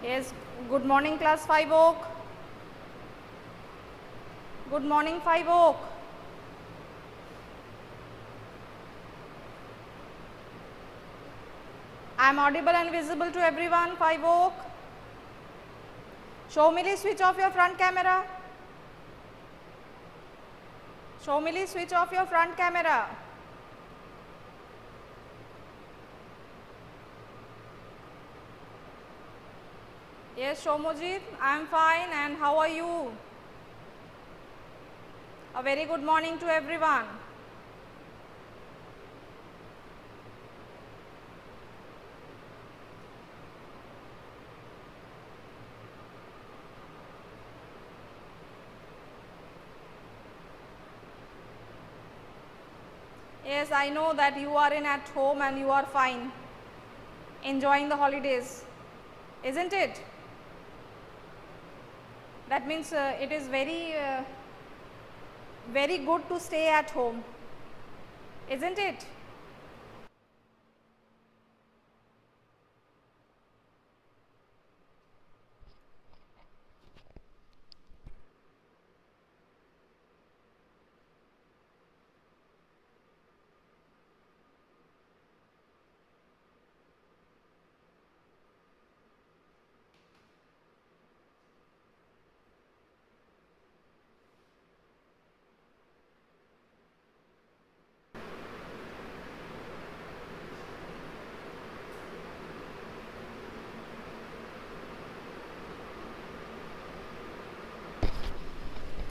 Yes, good morning class 5 Oak. Good morning 5 Oak. I am audible and visible to everyone 5 Oak. Shomili, switch off your front camera. Shomili, switch off your front camera. Yes, Shomojit, I am fine and how are you? A very good morning to everyone. Yes, I know that you are in at home and you are fine, enjoying the holidays, isn't it? That means it is very good to stay at home, isn't it?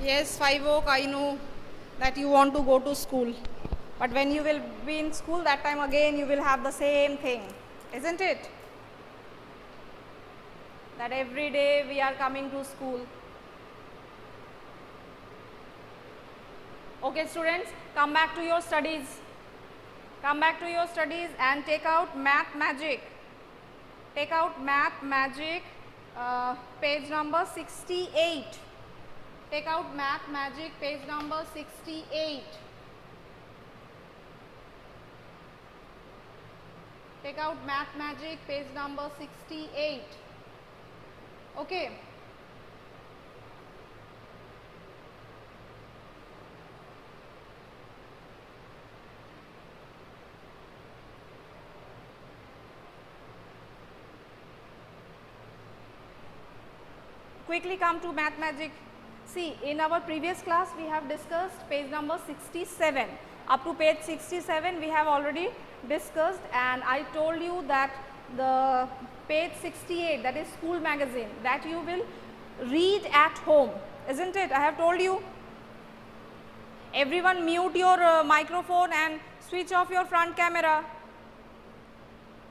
Yes, 5 Oak, I know that you want to go to school. But when you will be in school, that time again you will have the same thing, isn't it? That every day we are coming to school. Okay, students, come back to your studies. Come back to your studies and take out Math Magic. Take out Math Magic, page number 68. Take out Math Magic, page number 68. Take out Math Magic, page number 68. Okay. Quickly come to Math Magic. See, in our previous class we have discussed page number 67. Up to page 67 we have already discussed, and I told you that the page 68, that is school magazine, that you will read at home, isn't it? I have told you. Everyone mute your microphone and switch off your front camera.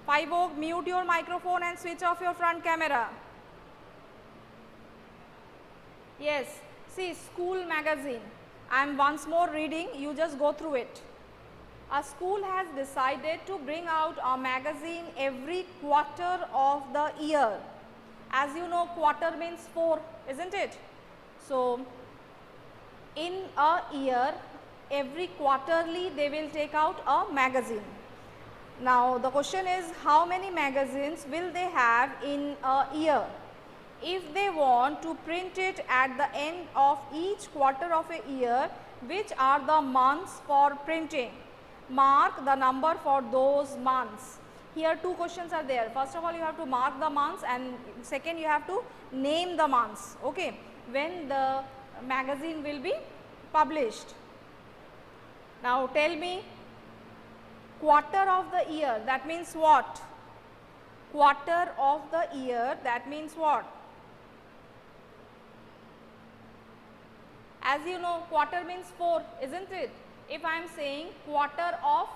5 Oak, mute your microphone and switch off your front camera. Yes, see, school magazine. I am once more reading, you just go through it. A school has decided to bring out a magazine every quarter of the year. As you know, quarter means 4, isn't it? So, in a year, every quarterly they will take out a magazine. Now, the question is, how many magazines will they have in a year? If they want to print it at the end of each quarter of a year, which are the months for printing? Mark the number for those months. Here two questions are there. First of all, you have to mark the months, and second you have to name the months, okay, when the magazine will be published. Now tell me, quarter of the year, that means what? Quarter of the year, that means what? As you know, quarter means 4, isn't it? If I am saying quarter of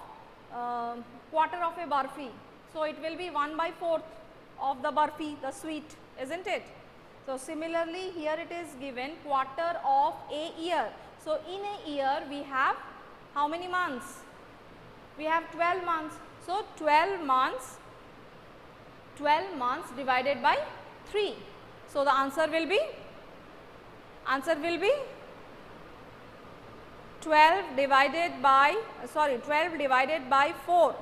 a barfi, so it will be 1/4 of the barfi, the sweet, isn't it? So similarly, here it is given quarter of a year. So in a year we have how many months? We have 12 months. So 12 months divided by 3. So the answer will be 12 divided by 4.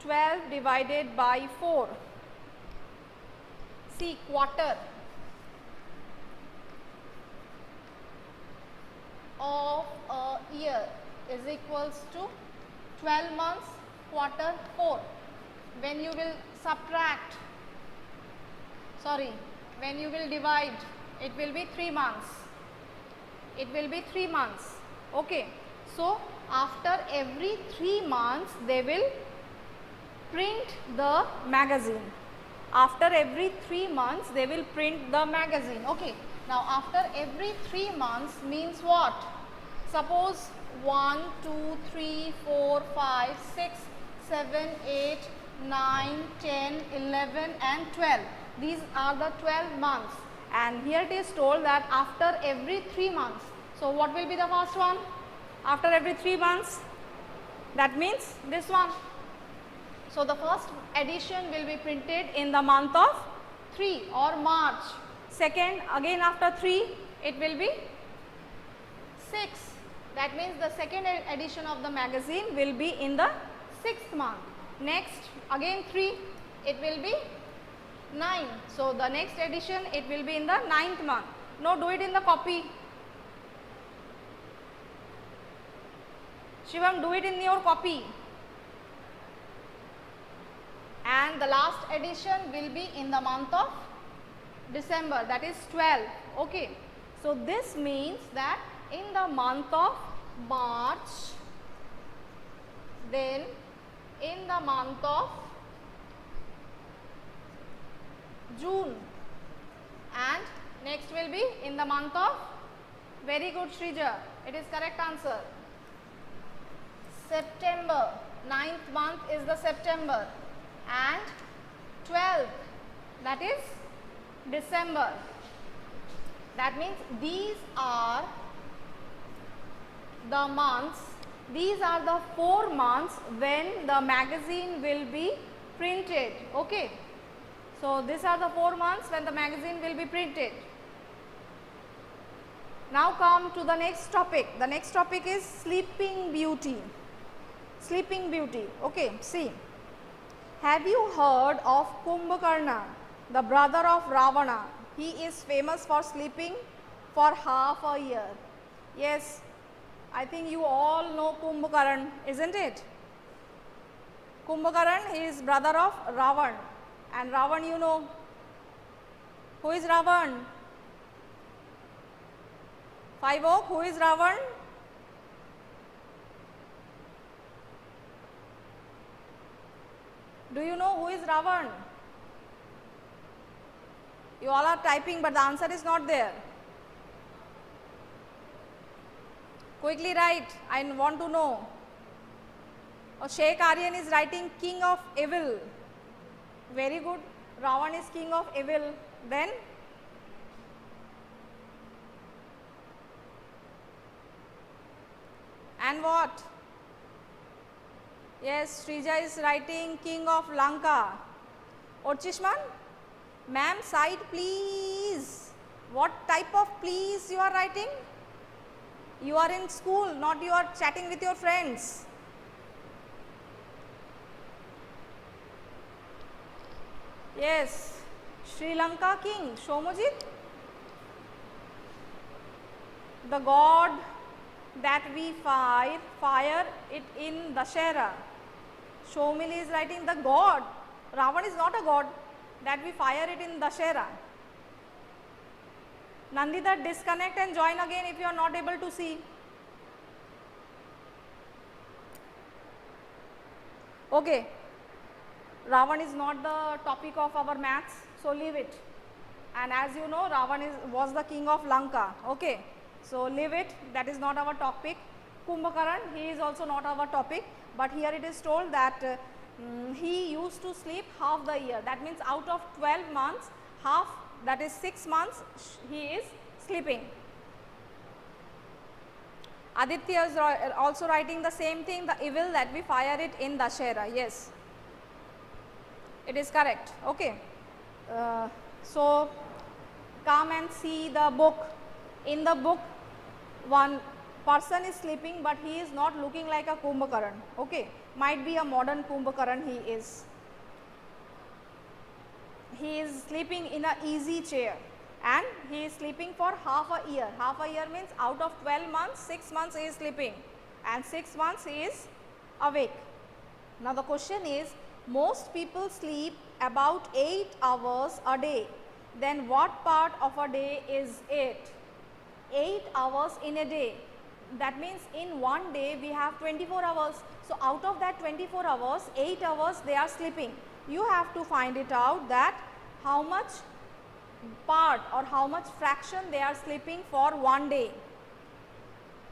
12 divided by 4. See, quarter of a year is equals to 12 months, quarter 4. When you will subtract, when you will divide, it will be 3 months. It will be 3 months. Okay. So, after every 3 months, they will print the magazine. After every 3 months, they will print the magazine. Okay. Now, after every 3 months means what? Suppose 1, 2, 3, 4, 5, 6, 7, 8, 9, 10, 11 and 12. These are the 12 months. And here it is told that after every 3 months. So, what will be the first one? After every 3 months, that means this one. So, the first edition will be printed in the month of 3 or March. Second, again after 3, it will be 6. That means the second edition of the magazine will be in the 6th month. Next, again 3, it will be 9. So, the next edition, it will be in the 9th month. No, do it in the copy. Shivam, do it in your copy. And the last edition will be in the month of December, that is 12. Okay. So, this means that in the month of March, then in the month of June, and next will be in the month of, very good Shrija, it is correct answer, September. 9th month is the September, and 12th, that is December. That means these are the months, these are the 4 months when the magazine will be printed. Okay. So, these are the 4 months when the magazine will be printed. Now, come to the next topic. The next topic is Sleeping Beauty. Sleeping Beauty. Okay, see. Have you heard of Kumbhakarna, the brother of Ravana? He is famous for sleeping for half a year. Yes, I think you all know Kumbhakarna, isn't it? Kumbhakarna is brother of Ravan, and Ravan, you know. Who is Ravan? 5 Oak, who is Ravan? Do you know who is Ravan? You all are typing, but the answer is not there. Quickly write, I want to know. Oh, Sheikh Aryan is writing king of evil. Very good. Ravan is king of evil. Then? And what? Yes, Srija is writing king of Lanka. Orchishman? Ma'am, side please. What type of please you are writing? You are in school, not you are chatting with your friends. Yes, Sri Lanka king, Shomojit. The god that we fire it in Dashera. Shomili is writing the god. Ravan is not a god, that we fire it in Dashera. Nandita, disconnect and join again if you are not able to see. Okay. Ravan is not the topic of our maths, so leave it. And as you know, Ravan was the king of Lanka. Okay. So leave it, that is not our topic. Kumbhakarna, he is also not our topic, but here it is told that he used to sleep half the year. That means out of 12 months, half, that is 6 months, he is sleeping. Aditya is also writing the same thing, the evil that we fire it in Dashera. Yes, it is correct. Okay. So come and see the book. In the book, one person is sleeping, but he is not looking like a Kumbhakarna. Okay. Might be a modern Kumbhakaran he is. He is sleeping in a easy chair and he is sleeping for half a year. Half a year means out of 12 months, 6 months he is sleeping and 6 months he is awake. Now the question is, most people sleep about 8 hours a day. Then what part of a day is it? 8 hours in a day. That means in one day we have 24 hours. So out of that 24 hours, 8 hours they are sleeping. You have to find it out that how much part or how much fraction they are sleeping for one day.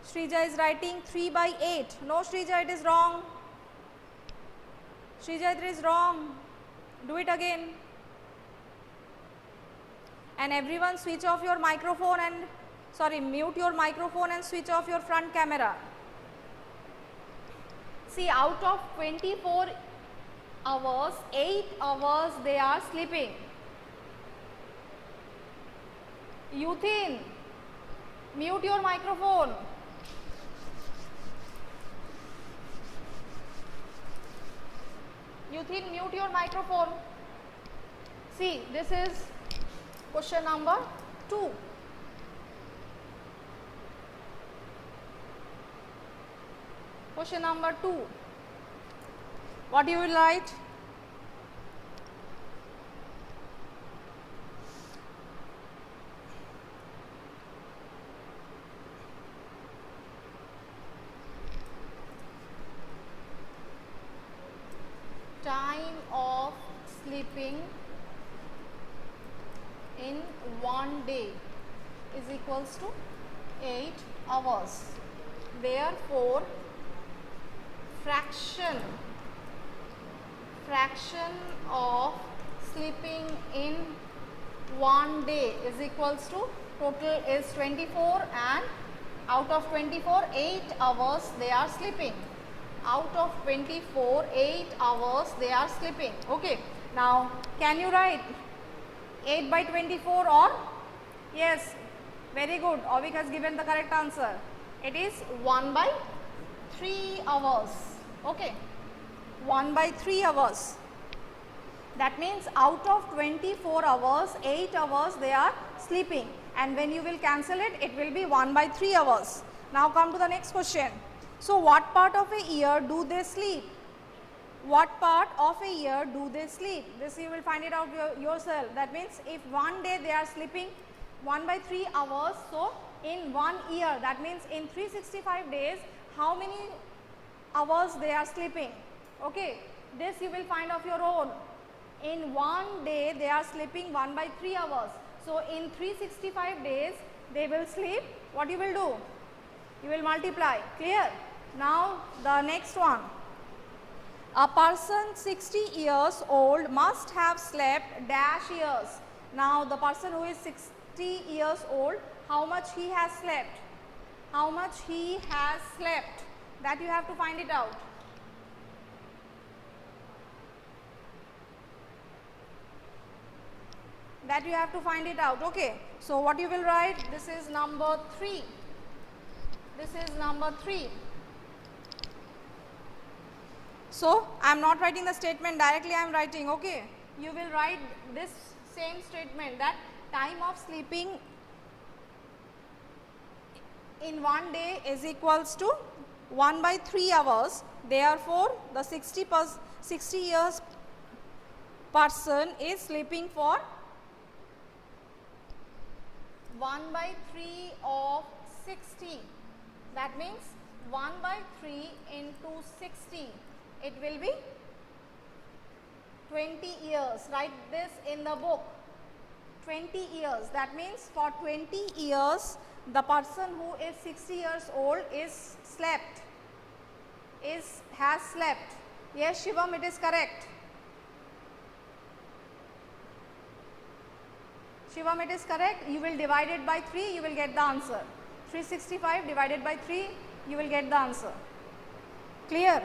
Shrija is writing 3 by 8. No Shrija, it is wrong. Shrija, it is wrong. Do it again. And everyone switch off your microphone and mute your microphone and switch off your front camera. See, out of 24 hours, 8 hours they are sleeping. Yuthin, mute your microphone. Yuthin, mute your microphone. See, this is question number 2. Question number 2. What you will write? Time of sleeping in one day is equals to 8 hours. Therefore, fraction of sleeping in one day is equals to total is 24 and out of 24, 8 hours they are sleeping. Out of 24, 8 hours they are sleeping. Okay. Now, can you write 8 by 24 or? Yes, very good. Avik has given the correct answer. It is 1 by 3 hours. Okay. 1 by 3 hours. That means out of 24 hours, 8 hours they are sleeping. And when you will cancel it, it will be 1 by 3 hours. Now come to the next question. So, what part of a year do they sleep? What part of a year do they sleep? This you will find it out yourself. That means if one day they are sleeping 1 by 3 hours, so in 1 year, that means in 365 days, how many hours they are sleeping? Okay, this you will find of your own. In one day they are sleeping 1 by 3 hours. So in 365 days they will sleep. What you will do? You will multiply. Clear? Now the next one. A person 60 years old must have slept dash years. Now the person who is 60 years old, how much he has slept? How much he has slept? That you have to find it out. That you have to find it out. Okay. So what you will write? This is number 3. This is number 3. So I am not writing the statement directly, I am writing. Okay. You will write this same statement, that time of sleeping in one day is equals to 1 by 3 hours. Therefore, the 60 years person is sleeping for 1 by 3 of 60. That means 1 by 3 into 60. It will be 20 years. Write this in the book. 20 years. That means for 20 years, the person who is 60 years old is slept. Has slept. Yes, Shivam, it is correct. Shivam, it is correct. You will divide it by 3, you will get the answer. 365 divided by 3, you will get the answer. Clear?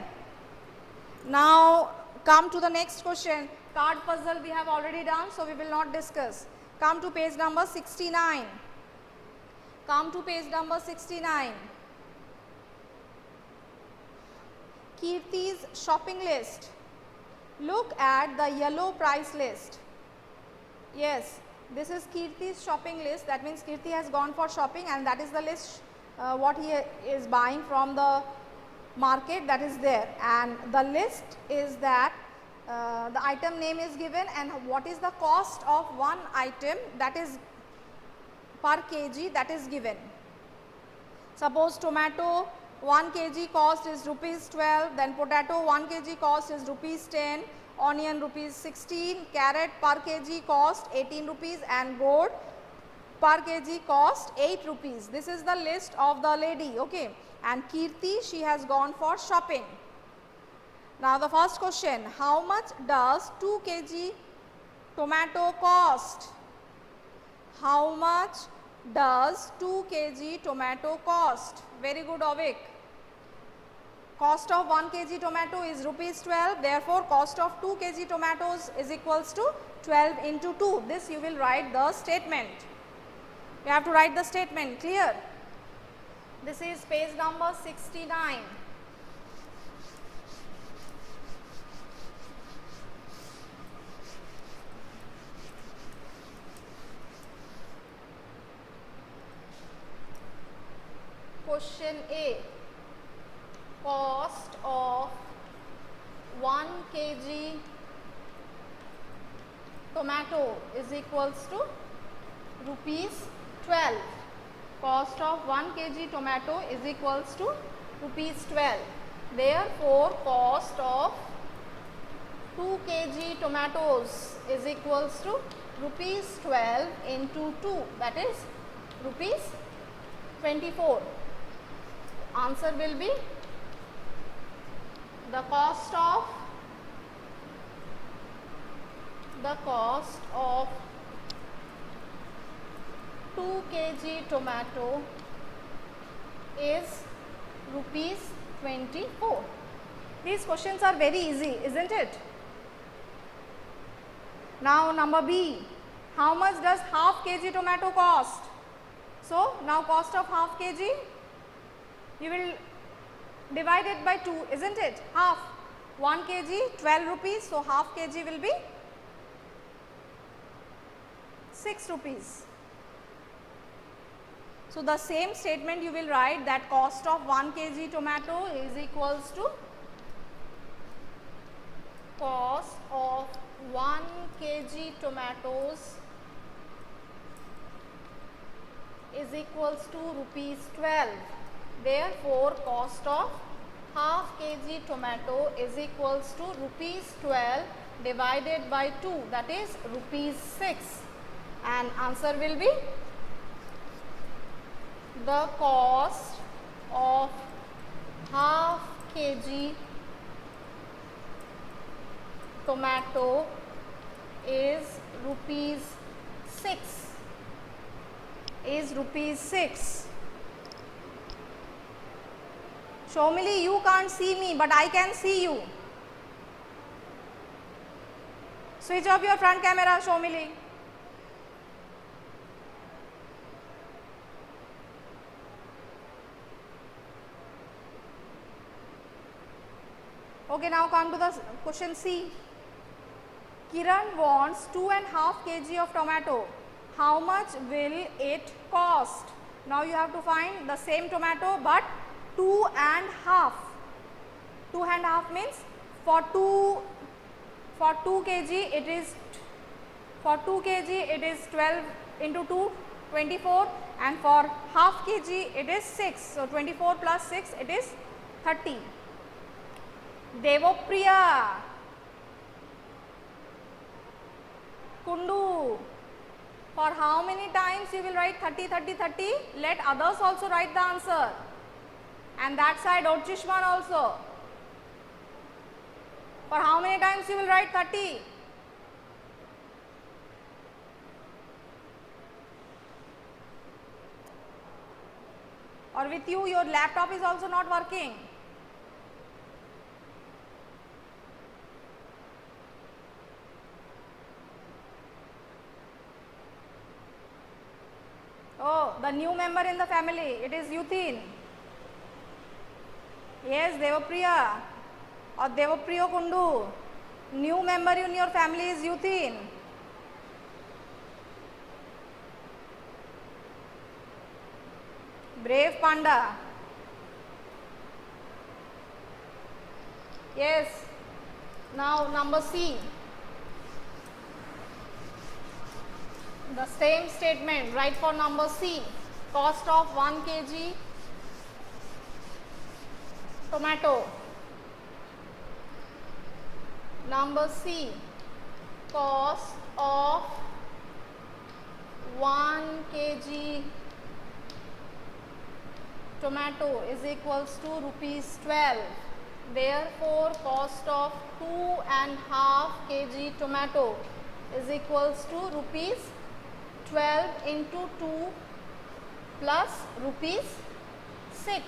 Now, come to the next question. Card puzzle we have already done, so we will not discuss. Come to page number 69. Come to page number 69. Kirti's shopping list. Look at the yellow price list. Yes, this is Kirti's shopping list. That means Kirti has gone for shopping and that is the list what he is buying from the market, that is there, and the list is that the item name is given and what is the cost of one item, that is per kg, that is given. Suppose tomato 1 kg cost is rupees 12, then potato 1 kg cost is rupees 10, onion rupees 16, carrot per kg cost 18 rupees and gourd per kg cost 8 rupees. This is the list of the lady, okay. And Kirti, she has gone for shopping. Now the first question, how much does 2 kg tomato cost? How much does 2 kg tomato cost? Very good, Avik. Cost of 1 kg tomato is rupees 12, therefore cost of 2 kg tomatoes is equals to 12 into 2. This you will write the statement. You have to write the statement, clear? This is page number 69. Question A. Cost of 1 kg tomato is equals to rupees 12. Cost of 1 kg tomato is equals to rupees 12. Therefore, cost of 2 kg tomatoes is equals to rupees 12 into 2, that is rupees 24. Answer will be the cost of 2 kg tomato is rupees 24. These questions are very easy, isn't it? Now number B, how much does half kg tomato cost? So now cost of half kg, you will divide it by 2, isn't it? Half, 1 kg 12 rupees, so half kg will be 6 rupees. So the same statement you will write that cost of 1 kg tomato is equals to cost of 1 kg tomatoes is equals to rupees 12. Therefore, cost of half kg tomato is equals to rupees 12 divided by 2, that is rupees 6, and answer will be the cost of half kg tomato is rupees 6. Shomili, you can't see me, but I can see you. Switch off your front camera, Shomili. Okay, now come to the question C. Kiran wants 2.5 kg of tomato. How much will it cost? Now you have to find the same tomato but 2.5. 2.5 means for 2 kg it is 12 into 2, 24, and for half kg it is 6. So 24 plus 6 it is 30. Devopriya, Kundu, for how many times you will write 30, 30, 30? Let others also write the answer. And that side Orchishman also. For how many times you will write 30? Or with you, your laptop is also not working. Oh, the new member in the family, it is Yuthin. Yes, Devapriya. or Devapriya Kundu? New member in your family is Yuthin. Brave Panda. Yes. Now number C. The same statement, write for number C. Cost of 1 kg tomato. Number C. Cost of 1 kg tomato is equals to rupees 12. Therefore, cost of 2.5 kg tomato is equals to rupees 12 into 2 plus rupees 6.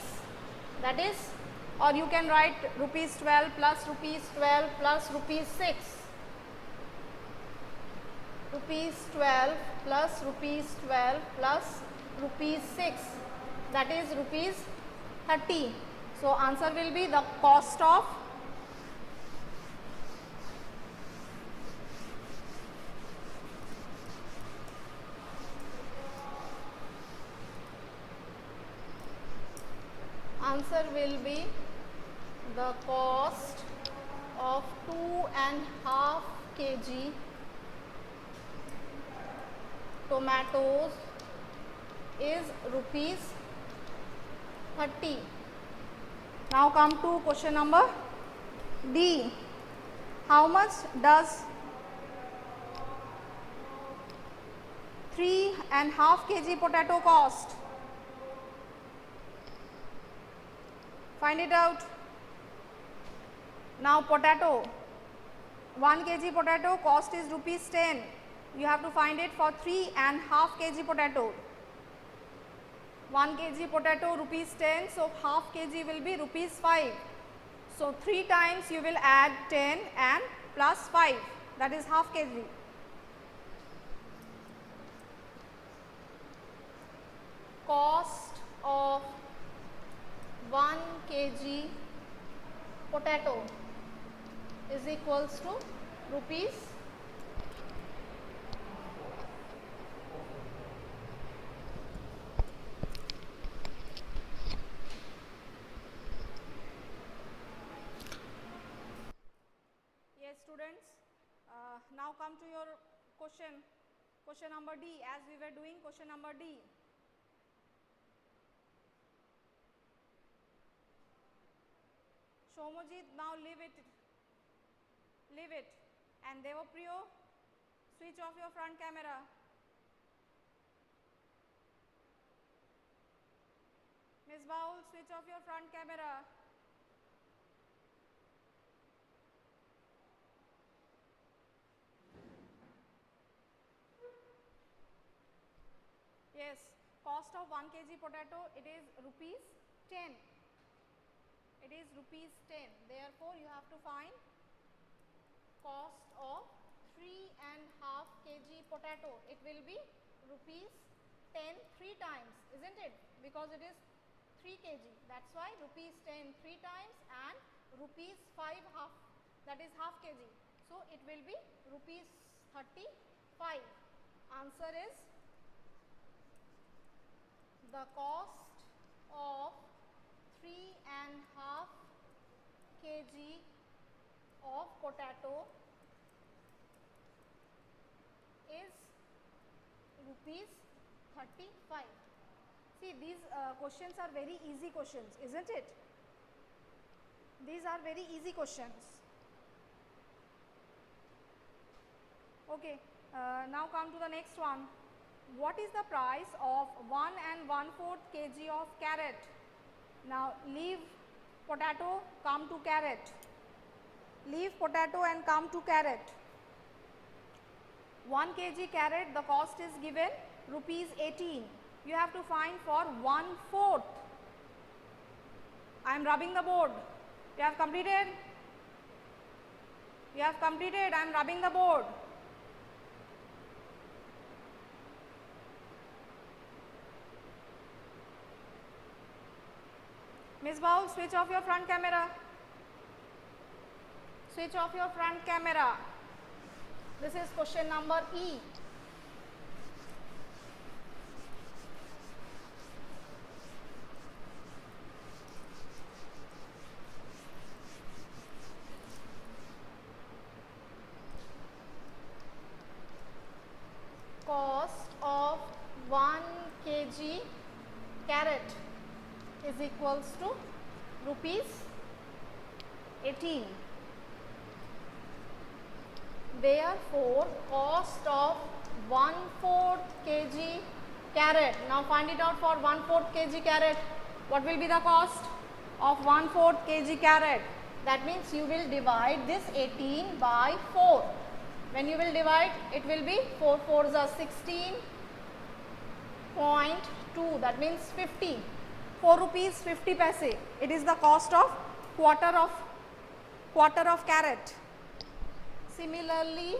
That is, or you can write rupees 12 plus rupees 12 plus rupees 6. Rupees 12 plus rupees 12 plus rupees 6. That is rupees 30. So, answer will be the cost of answer will be the cost of 2.5 kg tomatoes is rupees 30. Now come to question number D. How much does 3.5 kg potato cost? Find it out. Now potato, 1 kg potato cost is rupees 10. You have to find it for 3.5 kg potato. 1 kg potato rupees 10, so half kg will be rupees 5. So 3 times you will add 10 and plus 5, that is half kg. Cost of 1 kg potato is equals to rupees 5. Students, now come to your question number D, as we were doing question number D. Shomojit, now leave it, and Devapriyo, switch off your front camera. Ms. Baul, switch off your front camera. Yes, cost of 1 kg potato, it is rupees 10. It is rupees 10. Therefore, you have to find cost of 3.5 kg potato. It will be rupees 10 3 times, isn't it? Because it is 3 kg. That's why rupees 10 3 times and rupees 5 half, that is half kg. So, it will be rupees 35. Answer is the cost of 3.5 kg of potato is rupees 35. See, these questions are very easy questions, isn't it? These are very easy questions. Okay, now come to the next one. What is the price of 1 1/4 kg of carrot? Now, leave potato, come to carrot. Leave potato and come to carrot. 1 kg carrot, the cost is given rupees 18. You have to find for 1/4. I am rubbing the board. You have completed? You have completed. I am rubbing the board. Ms. Baul, switch off your front camera. Switch off your front camera. This is question number E. Cost of 1 kg carrot is equals to rupees 18. Therefore, cost of 1/4 kg carrot. Now find it out for 1/4 kg carrot. What will be the cost of 1/4 kg carrot? That means you will divide this 18 by 4. When you will divide, it will be 4 4s are 16.2. That means 50. 4 rupees 50 paise. It is the cost of quarter of carrot. Similarly,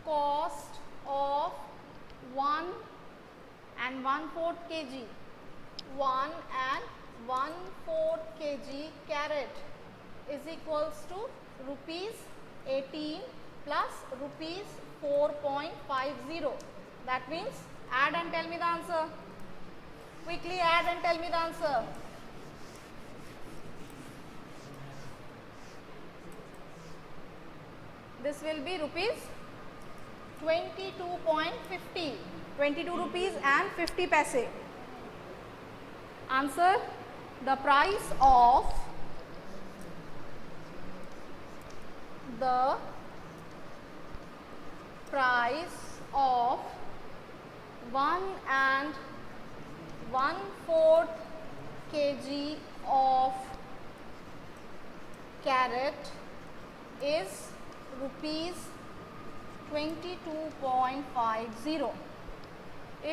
cost of 1 and 1/4 kg. 1 and 1/4 kg carrot is equals to rupees 18 plus rupees 4.50. That means add and tell me the answer. Quickly add and tell me the answer. This will be rupees 22.50. 22 rupees and 50 paise. Answer: the price of 1 and 1/4 kg of carrot is rupees 22.50.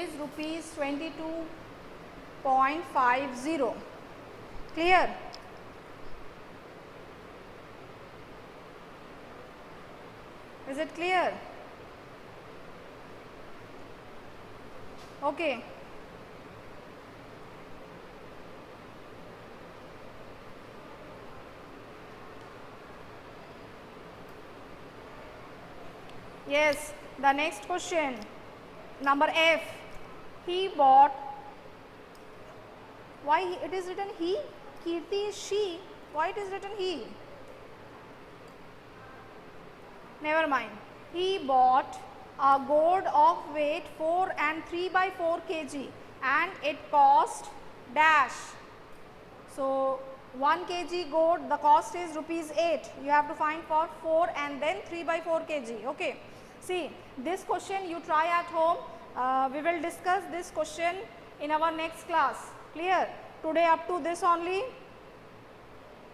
Is rupees 22.50. Clear? Is it clear? Okay. Yes, the next question, number F. He bought. Why it is written he? Kirti is she. Why it is written he? Never mind. He bought a gourd of weight 4 and 3/4 kg and it cost dash. So 1 kg gourd, the cost is rupees 8. You have to find for 4 and then 3/4 kg. Okay. See, this question you try at home. We will discuss this question in our next class. Clear? Today up to this only.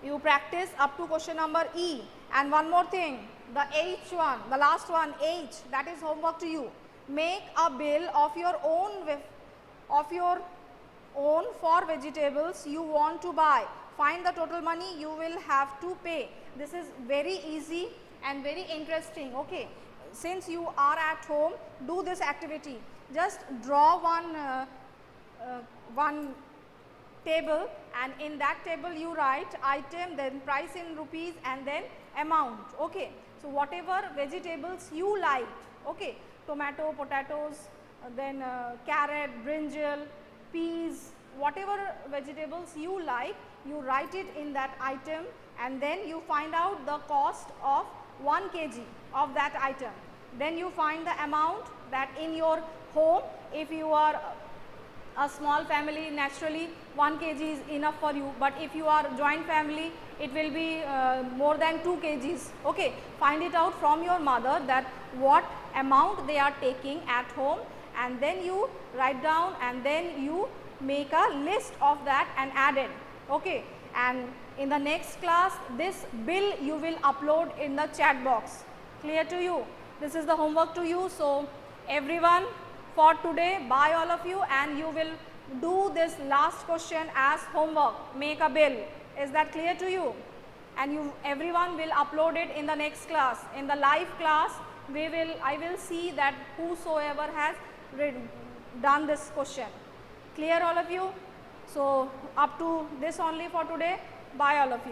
You practice up to question number E. And one more thing, the H one, the last one, H, that is homework to you. Make a bill of your own for vegetables you want to buy. Find the total money you will have to pay. This is very easy and very interesting. Okay. Since you are at home, do this activity. Just draw one table, and in that table you write item, then price in rupees, and then amount. Okay. So whatever vegetables you like, okay, tomato, potatoes, then carrot, brinjal, peas, whatever vegetables you like, you write it in that item, and then you find out the cost of 1 kg of that item. Then you find the amount that in your home, if you are a small family, naturally 1 kg is enough for you, but if you are joint family, it will be more than 2 kgs. Okay. Find it out from your mother that what amount they are taking at home, and then you write down, and then you make a list of that and add it. Okay. And in the next class, this bill you will upload in the chat box. Clear to you? This is the homework to you. So everyone, for today, bye all of you, and you will do this last question as homework. Make a bill. Is that clear to you? And everyone will upload it in the next class. In the live class, I will see that whosoever has done this question. Clear all of you? So up to this only for today. Bye all of you.